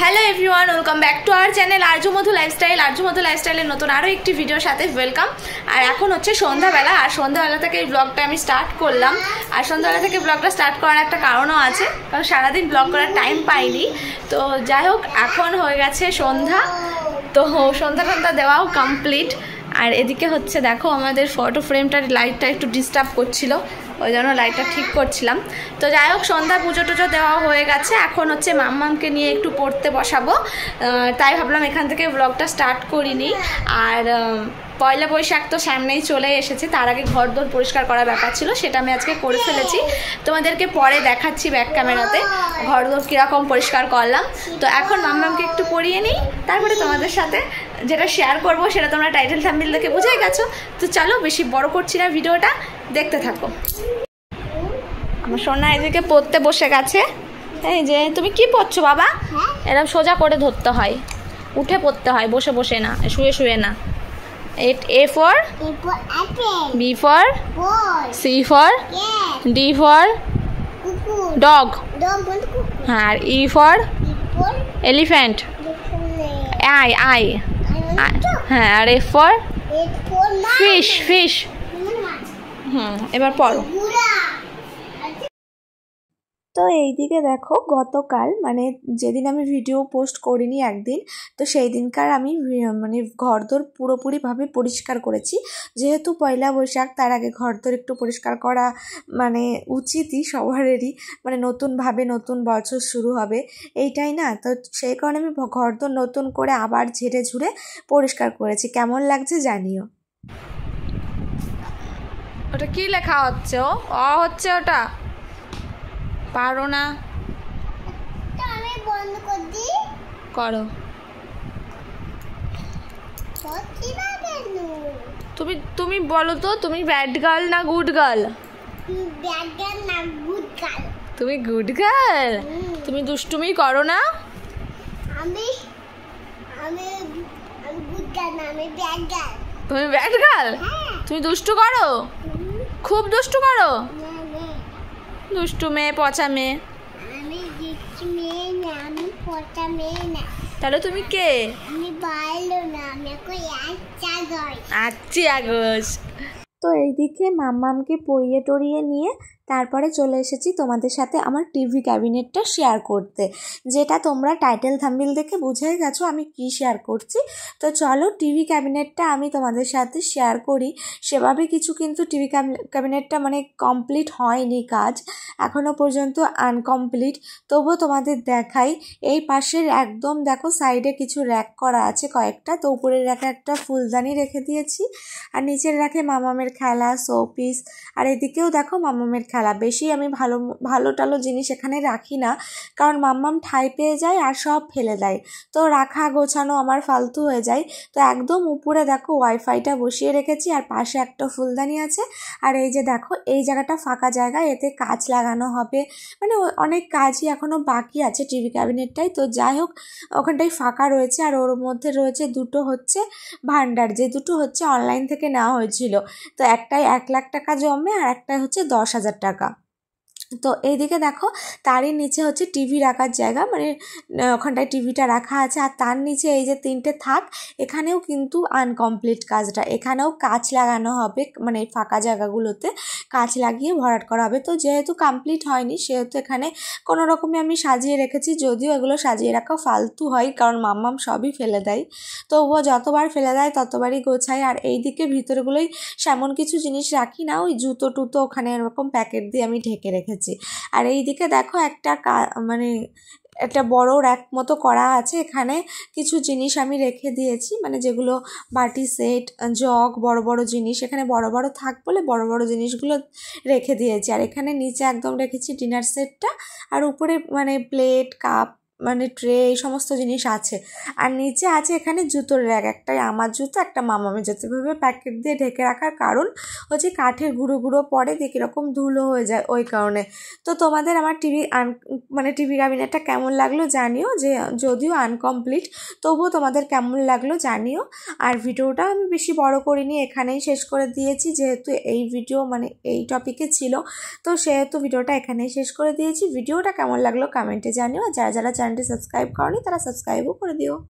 Hello everyone, welcome back to our channel Arzu Madhu লাইফস্টাইলের নতুন আরও একটি ভিডিওর সাথে ওয়েলকাম। আর এখন হচ্ছে সন্ধ্যাবেলা, আর সন্ধ্যাবেলা থেকে এই ব্লগটা আমি স্টার্ট করলাম। আর সন্ধ্যাবেলা থেকে ব্লগটা স্টার্ট করার একটা কারণও আছে, কারণ সারাদিন ব্লগ করার টাইম পাইনি। তো যাই হোক, এখন হয়ে গেছে সন্ধ্যা, তো সন্ধ্যা দেওয়াও কমপ্লিট। আর এদিকে হচ্ছে দেখো, আমাদের ফটো ফ্রেমটার লাইটটা একটু ডিস্টার্ব করছিল, ওই জন্য লাইটটা ঠিক করছিলাম। তো যাই হোক, সন্ধ্যা পুজো টুজো দেওয়া হয়ে গেছে। এখন হচ্ছে মাম্মামকে নিয়ে একটু পড়তে বসাবো, তাই ভাবলাম এখান থেকে ব্লগটা স্টার্ট করিনি। আর পয়লা বৈশাখ তো সামনেই চলে এসেছে, তার আগে ঘরদোর পরিষ্কার করার ব্যাপার ছিল, সেটা আমি আজকে করে ফেলেছি। তোমাদেরকে পরে দেখাচ্ছি ব্যাক ক্যামেরাতে ঘরদোর কীরকম পরিষ্কার করলাম। তো এখন মাম্মামকে একটু পরিয়ে নিই, তারপরে তোমাদের সাথে যেটা শেয়ার করবো সেটা তোমরা টাইটেল থাম্বনেল দেখে বুঝেই গেছো। তো চলো, বেশি বড় করছি না, ভিডিওটা দেখতে থাকো। আমার সোনা এদিকে পড়তে বসে গেছে। এই যে, তুমি কি পড়ছো বাবা? এরকম সোজা করে ধরতে হয়, উঠে পড়তে হয়, বসে বসে না, শুয়ে শুয়ে না। A for B for C for D for dog, হ্যাঁ, আর E for elephant, I হ্যাঁ, আর F for fish। এবার পড়ো। তো এইদিকে দেখো, গতকাল মানে যেদিন আমি ভিডিও পোস্ট করিনি একদিন, তো সেই দিনকার আমি মানে ঘরদোর পুরোপুরিভাবে পরিষ্কার করেছি। যেহেতু পয়লা বৈশাখ, তার আগে ঘরদোর একটু পরিষ্কার করা মানে উচিতই সবারই, মানে নতুনভাবে নতুন বছর শুরু হবে এইটাই না। তো সেই কারণে আমি ঘরদোর নতুন করে আবার ঝেড়ে ঝুড়ে পরিষ্কার করেছি। কেমন লাগছে জানিও। ওটা কি লেখা হচ্ছে? ও হচ্ছে ওটা, পারো না, আমি বন্ধ করে দিই, করো। তুমি বলো তো, তুমি ব্যাড গার্ল না গুড গার্ল? ব্যাড গার্ল না গুড গার্ল। তুমি গুড গার্ল। তুমি দুষ্টুমি করো না? আমি গুড গার্ল না, আমি ব্যাড গার্ল। তুমি ব্যাড গার্ল? তুমি দুষ্টু করো, খুব দুষ্টু করো। দুষ্টু মেয়ে, পচা মেয়ে। আমি দুষ্টু মেয়ে না, আমি পচা মেয়ে না। তাহলে তুমি কে? আমি ভালো না, আমি আচ্ছা আগস। তো এইদিকে মাম্মামকে পরিয়ে টরিয়ে নিয়ে তারপরে চলে এসেছি তোমাদের সাথে আমার টিভি ক্যাবিনেটটা শেয়ার করতে, যেটা তোমরা টাইটেল থাম্বনেল দেখে বুঝে গেছো আমি কি শেয়ার করছি। তো চলো, টিভি ক্যাবিনেটটা আমি তোমাদের সাথে শেয়ার করি। সেভাবে কিছু কিন্তু টিভি ক্যাবিনেটটা মানে কমপ্লিট হয়নি, কাজ এখনও পর্যন্ত আনকমপ্লিট, তবুও তোমাদের দেখাই। এই পাশের একদম দেখো সাইডে কিছু র্যাক করা আছে কয়েকটা, তো উপরের র্যাকে একটা ফুলদানি রেখে দিয়েছি, আর নিচের র্যাকে মামামের খেলা, শোপিস, আর এদিকেও দেখো মামামের খেলা। বেশি আমি ভালো টালো জিনিস এখানে রাখি না, কারণ মাম্মাম ঠাই পেয়ে যায় আর সব ফেলে দেয়, তো রাখা গোছানো আমার ফালতু হয়ে যায়। তো একদম উপরে দেখো ওয়াইফাইটা বসিয়ে রেখেছি, আর পাশে একটা ফুলদানি আছে। আর এই যে দেখো, এই জায়গাটা ফাঁকা জায়গা, এতে কাঁচ লাগানো হবে, মানে অনেক কাজই এখনো বাকি আছে টিভি ক্যাবিনেটটাই। তো যাই হোক, ওখানটাই ফাঁকা রয়েছে, আর ওর মধ্যে রয়েছে দুটো হচ্ছে ভান্ডার, যে দুটো হচ্ছে অনলাইন থেকে নেওয়া হয়েছিল। তো একটাই 1 লাখ টাকা জমে, আর একটাই হচ্ছে 10,000 টাকা। তো এইদিকে দেখো, তারই নিচে হচ্ছে টিভি রাখার জায়গা, মানে ওখানটায় টিভিটা রাখা আছে। আর তার নিচে এই যে 3টে থাক, এখানেও কিন্তু আনকমপ্লিট কাজটা, এখানেও কাঁচ লাগানো হবে, মানে এই ফাঁকা জায়গাগুলোতে কাঁচ লাগিয়ে ভরাট করা হবে। তো যেহেতু কমপ্লিট হয়নি, সেহেতু এখানে কোনো রকমে আমি সাজিয়ে রেখেছি, যদিও এগুলো সাজিয়ে রাখা ফালতু হয়, কারণ মাম্মাম সবই ফেলে দেয়, তবুও যতবার ফেলে দেয় ততবারই গোছাই। আর এইদিকে ভিতরগুলোই সেমন কিছু জিনিস রাখি না, ওই জুতো টুতো ওখানে এরকম প্যাকেট দিয়ে আমি ঢেকে রেখেছি। আর এইদিকে দেখো, একটা মানে একটা বড় র্যাক মতো করা আছে, এখানে কিছু জিনিস আমি রেখে দিয়েছি, মানে যেগুলো বাটি সেট, জগ, বড় বড় জিনিস এখানে বড় বড় থাক বলে বড় বড় জিনিসগুলো রেখে দিয়েছি। আর এখানে নিচে একদম রেখেছি ডিনার সেটটা, আর উপরে মানে প্লেট, কাপ, মানে ট্রে, এই সমস্ত জিনিস আছে। আর নিচে আছে এখানে জুতোর র্যাক, একটাই আমার জুতো, একটা মামামের জুতো। এভাবে প্যাকেট দিয়ে ঢেকে রাখার কারণ হচ্ছে কাঠের গুঁড়ো গুঁড়ো পড়ে, দিয়ে কীরকম ধুলো হয়ে যায়, ওই কারণে। তো তোমাদের আমার মানে টিভি ক্যাবিনেটটা কেমন লাগলো জানিও, যে যদিও আনকমপ্লিট তবুও তোমাদের কেমন লাগলো জানিও। আর ভিডিওটা আমি বেশি বড় করিনি, এখানেই শেষ করে দিয়েছি, যেহেতু এই ভিডিও মানে এই টপিকে ছিল, তো সেহেতু ভিডিওটা এখানেই শেষ করে দিয়েছি। ভিডিওটা কেমন লাগলো কমেন্টে জানিও, আর যারা যারা চ্যানেলটি সাবস্ক্রাইব করনি তারা সাবস্ক্রাইবও করে দিও।